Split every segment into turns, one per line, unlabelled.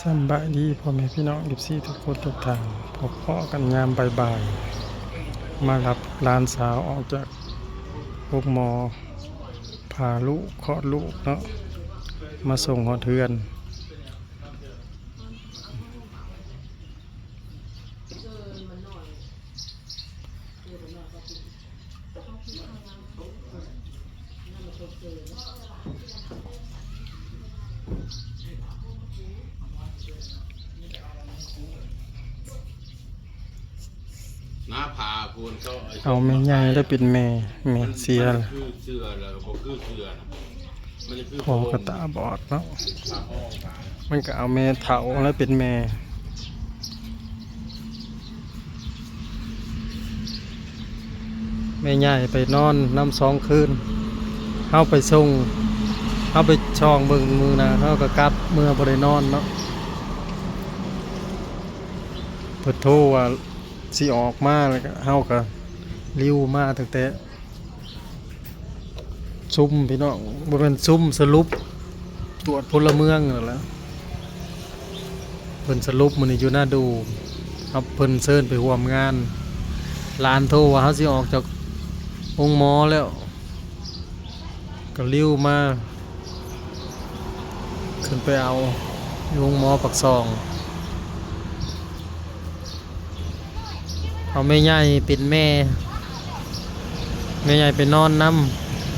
สำบายดีพ่อแม่พี่น้อง14ทุกคนทุกท่านพบพ่อกันยามบ่ายๆมารับหลานสาวออกจากโรงหมอพาลูกคลอดลูกเนาะมาส่งหอเทือน
น้าผาพูนเขา
เอาแม่ใหญ่แล้วเป็นแม่เสีย
มัน
ละ
คือเสือแล้วก็คือเสือนะมันจะคือ
พ่อกระตาบอดเนาะมันก็เอาแม่เฒ่าแล้วเป็นแม่ใหญ่ไปนอนน้ำ2 คืนเฮาไปส่งเฮาไปช่องเบิ่งมือนะเฮาก็กลับเมื่อบ่ได้นอนเนาะเพิ่นโทรว่าสิออกมาแล้วก็เฮาก็ลิ้วมาตั้งแต่ซุ่มพี่น้องบ่แม่นซุ่มสรุปตรวจพลเมืองนั่นแหละเพิ่นสรุปมื้อนี้อยู่หน้าดูครับเพิ่นเชิญไปร่วมงานหลานโทรว่าเฮาสิออกจากโรงหมอแล้วก็ลิ้วมาขึ้นไปเอาโรงหมอปักซองเอาแม่ใหญ่เป็นแม่ใหญ่ไปนอนน้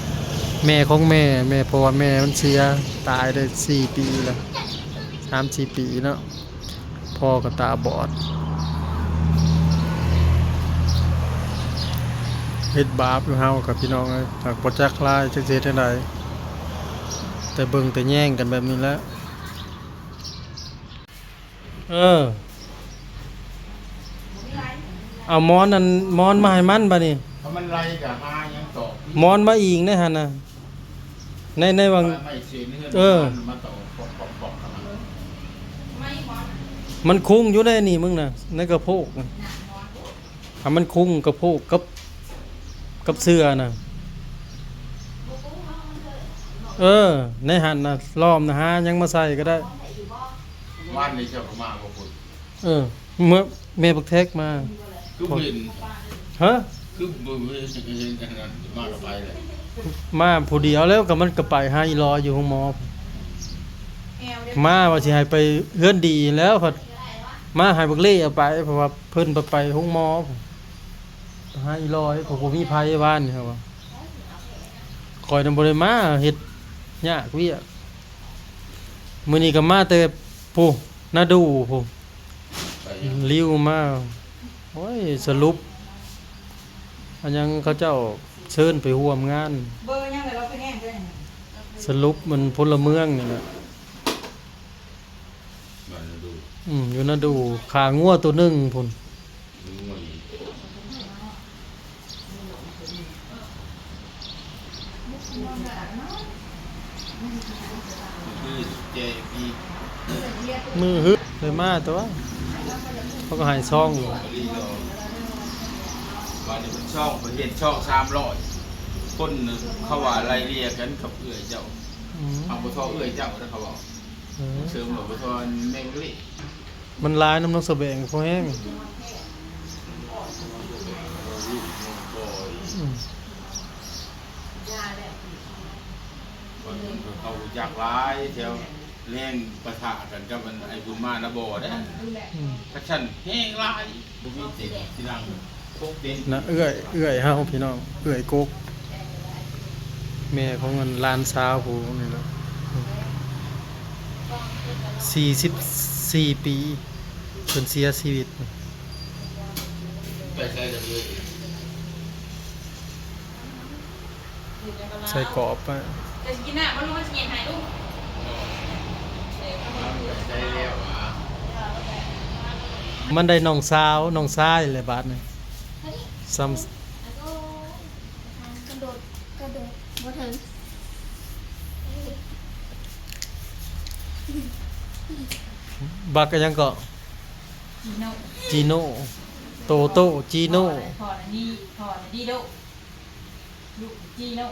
ำแม่ของแม่เพราะว่าแม่มันเสียตายได้4 ปีแล้ว3-4 ปีเนาะพ่อก็ตาบอดเฮ็ดบาปอยู่เฮากับพี่น้องเอ้ยหากบ่จักลายจักสิเฮ็ดจังไดแต่เบิ่งแต่แย่งกันแบบนี้แล้วเอามอนนั่นมอนมาให้มันบัดนี้
เพราะมันไล่กับหายังตอก
มอนมาอิงได้หั่นน่ะในวัง
ไม่เสียเนื้อมาตอกปอกมัน
มันคุ้งอยู่ได้นี่มึงน่ะในกระโพกน่ะมันคุ้งกระโพกกับเสื้อน่ะในหั่นน่ะล้อมนะหายังมาใส่ก็ได้
ว่านในเจ้าก็มาบ่คุณ
เมื่อแม่บักแท็กมา
คือเห็น
ฮะ
คือบ่เห็นอันนั้นมากับไปเลย
มาผู้เดียวแล้วก็มันก็ไปหาอีรออยู่ห้องหมอมาว่าสิให้ไปเฮือนดีแล้วพอมาให้บักเล่เอาไปเพราะว่าเพิ่นไปห้องหมอหาอีรอยผมบ่มีไผบ้านนี่ครับว่าคอยนำบ่ได้มาเฮ็ดยากเวียกมื้อนี้ก็มาแต่ผู้นาดูผู้
ไป
ลิ้วมาโอ้ยสรุปอันยังเขาเจ้าเชิญไปร่วมงาน
เบอร์ยังเลยเราไปแห้งด้วย
สรุปมันพลเมืองนี่แหละ
มันดู
อยู่นะดูขางัวตัวหนึงพุ่น
ดูมันคือเจพี
มือฮึเลยมาตัวเขาก็ใหายซองอยู่
รีรอวันนี้มันช่องประเทศช่อง300คนหนึ่งเขาว่าไล่เรียกันกับเอื้อยเจ้า
อืม
เอาบ่ทอเอื้อยเจ้าแล้วเขาบอก
เออ
เสริมหลวงพ่อทอนแมงลิ
มันลายน้ำนกสะแบงพอแห้งอืม
เขาอยากร้ายแถวแรงประทะกันกับมันไอ้บุญมานะบ่ได้
อืม
ถ้าฉันแห้งร้ายบุมีเจ็บที่นั่งโคกเด่น
นะเอื้อยเฮาพี่น้องเอื้อยกกแม่ของมันลานสาวผู้นี่แหละ44 ปีจนเสียชีวิต
ไปใช้กันเลย
ใส่กรอบไป
จะกินอ่ะมันรู้ว่าจะเย็นหายลูก
ใช้แล้วอ่ะ
มันได้น้องสาวน้องชายเลยบาดนี่ซ้ำ
แล้วก็กระโดดบ่ถึง
บักก็ยังก็
โน่
จีโน่โตโต้จีโน่
พอนี่ดีโดลูกจีโน่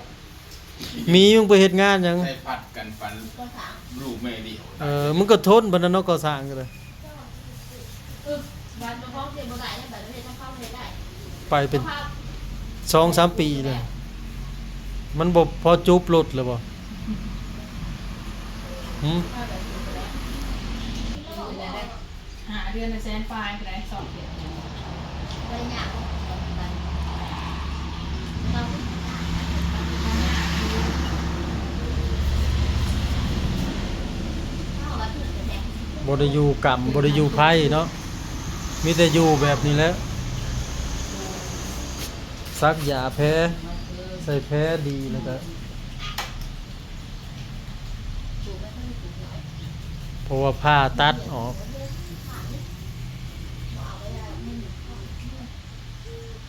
มีมึงไปเฮ็ดงานหยัง
ใช้ผัดกันฟัน
ก็ถาม
ลูกแม่เดียว
มึงก็ทนบัดนั้นเนาะก่อสร้างก็เลย
วันเฉพาะเรียนบ่ได้แต่แบบนี้ต้องเข้าเรียนได้
ไปเป็น 2-3 ปีเลยมันบ่พอจุบรถเลยบ่หึ
หาเดือนละแสนปลายก็ได้สองเดือน
ไปยากมันเราเข้าวัดถึงจะแดง
บ่ได้อยู่กรรมบ่ได้อยู่ไผเนาะมีแต่อยู่แบบนี้แหละซักยาแพ้ใส่แพ้ดีแล้วก็เพราะว่าผ้าตัดออก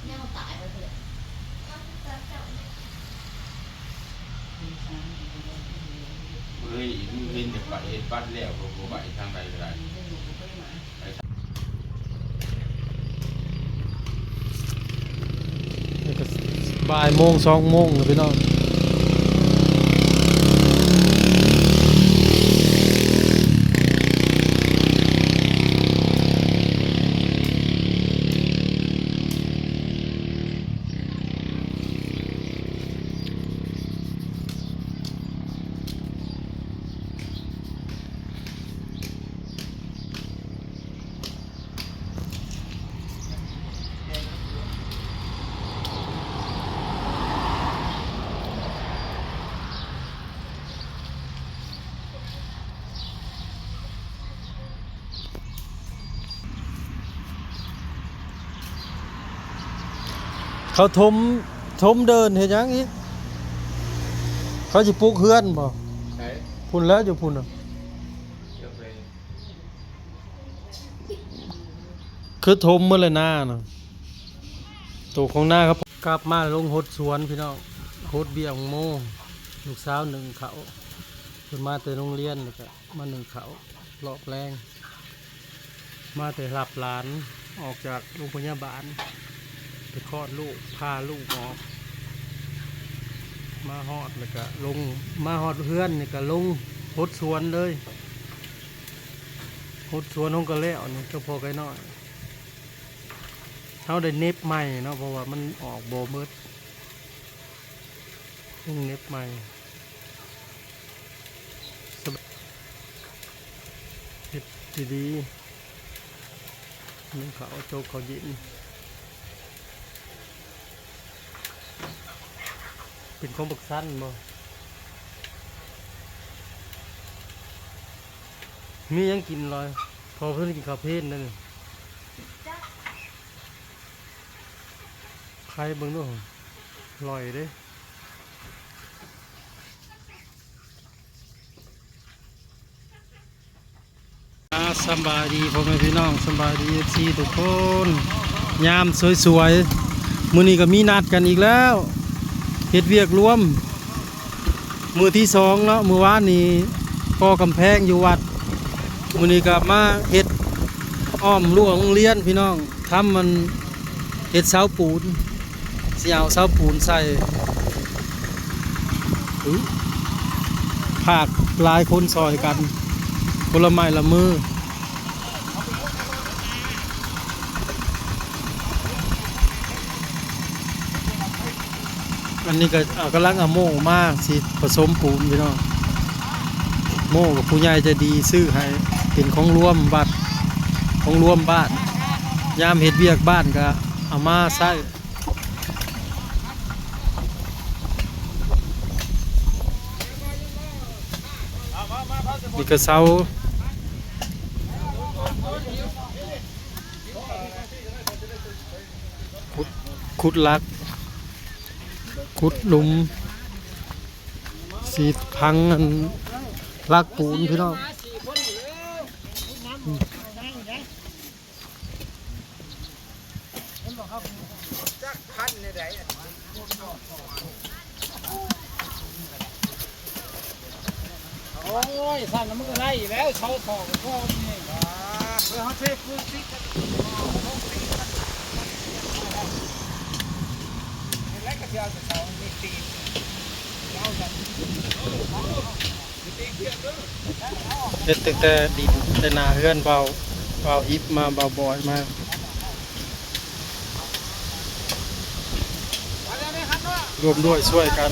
เนี่ยเขาตายไปเลย
เฮ้ยมึงเห็นแต่ไปเฮ็ดบ้านแล้วบ่ไปทางใดก็ได้
แล้วก็บ่ายโมง2 โมงแล้วพี่น้องเขาถมเดินเฮ็ดหยังอีกเขาสิปลูกเฮือนบ่
ไหน
พุ่นแล้วอยู่พุ่นน่ะ
เดี๋ยวไป
คือถมเมื่อไรหน้าน่ะตัวของหน้าครับกลับมาลงหดสวนพี่น้องหดเบี้ยของโมลูกสาวหนึ่งเขาเพิ่นมาแต่โรงเรียนแล้วก็มาหนึ่งเขารอบแรงมาแต่รับหลานออกจากโรงพยาบาลไปคลอดลูกพาลูกออกมาฮอดแล้วก็ลงมาฮอดเพื่อนนี่ก็ลงหดสวนเลยหดสวนของก็แล้วนี่ก็พอไกลน้อยเขาได้เน็บใหม่เนาะเพราะว่ามันออกโบมืดต้องเน็บใหม่สบายเฮ็ดดีๆนึ่งเขาวโจกเขาวเยินเป็นของบักสั้นบ่มียังกินเลยพอเพิ่นกินข้าวเพลนนั่นนี่ใครเบิ่งดูอร่อยเด้สำบายดีพ่อแม่พี่น้องสำบายดีFCทุกคนยามสวยๆมื้อนี้ก็มีนัดกันอีกแล้วเฮ็ดเวียกรวมมื้อที่2เนาะมื้อวานนี้ก่อกำแพงอยู่วัดมื้อนี้ก็มาเฮ็ดอ้อมรั้วโรงเรียนพี่น้องทำมันเฮ็ดเสาปูนสิเอาเสาปูนใส่ภาคหลายคนซอยกันคนละไม้ละมืออันนี้ก็กำลังเอาโม่มาสิผสมปูนพี่น้องโม่กับผู้ใหญ่ใจะดีซื้อให้เป็นของรวมบัตรของรวมบ้านยามเฮ็ดเวียกบ้านก็เอามาใส่นี่ก็เสาขุดลักขุดหลุมสีพังอันลักปูนพี่น้อง
โอ้ยสั่นแล้วมันก็ไล่แล้วเช่าของพ่อนี่เพื่อเขาเทพื้นที่แล้วก็เที่ยวจะเช่ามีตีน
เฮ็ดตั้งแต่ดินแต่หนาเฮือนเบาฮิปมาเบาบอยมา รวมด้วยช่วยกัน